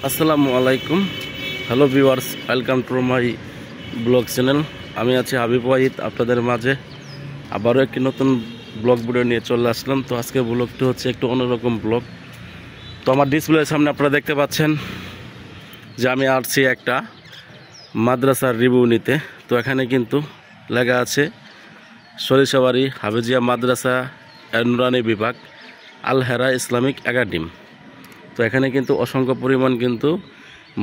আসসালামু আলাইকুম। Hello viewers, welcome to my blog channel. আমি আছি হাবিব ওয়াহিদ, আপনাদের মাঝে আবারও একটি নতুন ব্লগ ভিডিও নিয়ে চলে আসলাম। তো আজকের ব্লগটি হচ্ছে একটু অন্যরকম ব্লগ। তো আমার ডিসপ্লের সামনে আপনারা দেখতে পাচ্ছেন যে আমি আসছি একটা মাদ্রাসার রিভিউ নিতে। তো এখানে কিন্তু লেখা আছে সরিষাবাড়ি হাফেজিয়া মাদ্রাসা নুরানি বিভাগ আল হেরা ইসলামিক একাডেমি। তো এখানে কিন্তু অসংখ্য পরিমাণ কিন্তু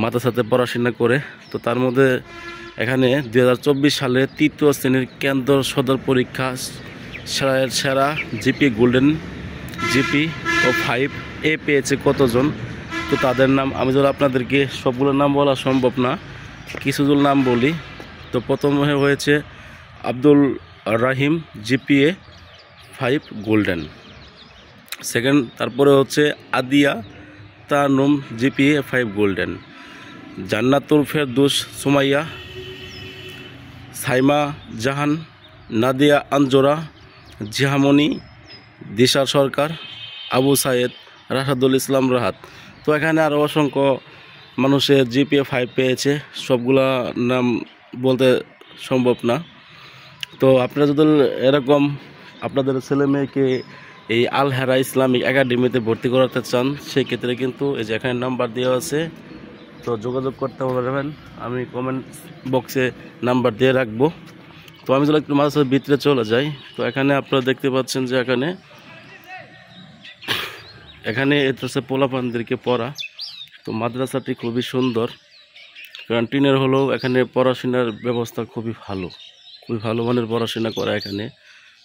মাদ্রাসাতে পড়াশোনা করে। তো তার মধ্যে এখানে 2024 সালে তৃতীয় শ্রেণীর কেন্দ্র সদর পরীক্ষা সেরা জিপি গোল্ডেন জিপি ও 5A পেয়েছে কতজন। তো তাদের নাম আমি যদি আপনাদেরকে সবগুলোর নাম বলা সম্ভব না, কিছুগুলো নাম বলি। তো প্রথমে হয়েছে আব্দুল রাহিম জিপিএ 5 গোল্ডেন। সেকেন্ড তারপরে হচ্ছে আদিয়া তানুম জিপিএ 5 গোল্ডেন। জান্নাতুল ফেরদৌস সুমাইয়া, সাইমা জাহান, নাদিয়া আঞ্জোরা, জিহামণি, দিশা সরকার, আবু সাইদ, রাশাদুল ইসলাম রাহাত। তো এখানে আরও অসংখ্য মানুষের জিপিএ 5 পেয়েছে, সবগুলা নাম বলতে সম্ভব না। তো আপনারা যদি এরকম আপনাদের ছেলে মেয়েকে এই আল হেরা ইসলামিক একাডেমিতে ভর্তি করাতে চান, সেই ক্ষেত্রে কিন্তু এই যে এখানে নাম্বার দেওয়া আছে, তো যোগাযোগ করতে পারবেন। আমি কমেন্ট বক্সে নাম্বার দিয়ে রাখবো। তো আমি যদি একটু মাদ্রাসার ভিতরে চলে যাই, তো এখানে আপনারা দেখতে পাচ্ছেন যে এখানে এটা হচ্ছে পোলাপানদেরকে পড়া। তো মাদ্রাসাটি খুবই সুন্দর, কারণ টিনের হলেও এখানে পড়াশোনার ব্যবস্থা খুবই ভালো মানের পড়াশোনা করা এখানে।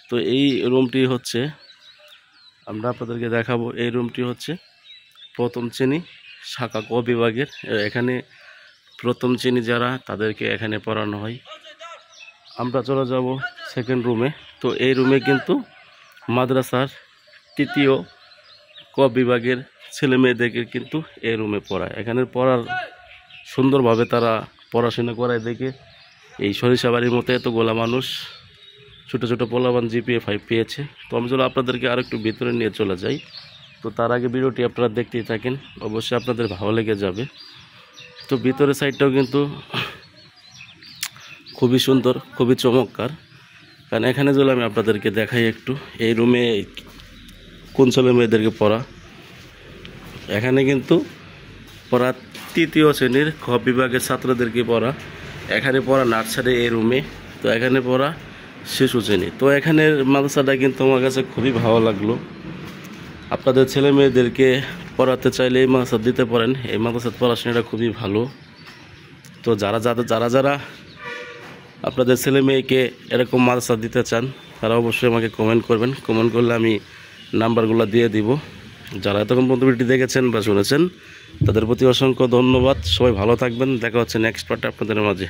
তো এই রুমটি হচ্ছে আমরা আপনাদেরকে দেখাবো। এই রুমটি হচ্ছে প্রথম শ্রেণী শাখা ক বিভাগের। এখানে প্রথম শ্রেণী যারা তাদেরকে এখানে পড়ানো হয়। আমরা চলে যাব সেকেন্ড রুমে। তো এই রুমে কিন্তু মাদ্রাসার তৃতীয় ক বিভাগের ছেলে মেয়েদেরকে কিন্তু এই রুমে পড়ায়। এখানে পড়ার সুন্দরভাবে তারা পড়াশোনা করায় দেখে এই সরিষাবাড়ির মতো এতগুলা মানুষ ছোটো ছোটো পোলাপান জিপিএ 5 পেয়েছে। তো আমি যদি আপনাদেরকে আর একটু ভিতরে নিয়ে চলে যাই, তো তার আগে ভিডিওটি আপনারা দেখতেই থাকেন, অবশ্যই আপনাদের ভালো লেগে যাবে। তো ভিতরের সাইডটাও কিন্তু খুবই সুন্দর, খুবই চমৎকার। কারণ এখানে যদি আমি আপনাদেরকে দেখাই একটু, এই রুমে কোন ছেলে মেয়েদেরকে পড়া, এখানে কিন্তু পড়া তৃতীয় শ্রেণীর খ বিভাগের ছাত্রদেরকে পড়া। এখানে পড়া নার্সারি এই রুমে। তো এখানে পড়া শিশু শ্রেণী। তো এখানের মাদ্রাসাটা কিন্তু আমার কাছে খুবই ভালো লাগলো। আপনাদের ছেলে মেয়েদেরকে পড়াতে চাইলে এই মাদ্রাসা দিতে পারেন। এই মাদ্রাসার পড়াশোনাটা খুবই ভালো। তো যারা আপনাদের ছেলে মেয়েকে এরকম মাদ্রাসা দিতে চান, তারা অবশ্যই আমাকে কমেন্ট করবেন। কমেন্ট করলে আমি নাম্বারগুলো দিয়ে দিব। যারা এতক্ষণ পর্যন্ত ভিডিওটি দেখেছেন বা শুনেছেন, তাদের প্রতি অসংখ্য ধন্যবাদ। সবাই ভালো থাকবেন। দেখা হচ্ছে নেক্সট পার্টে আপনাদের মাঝে।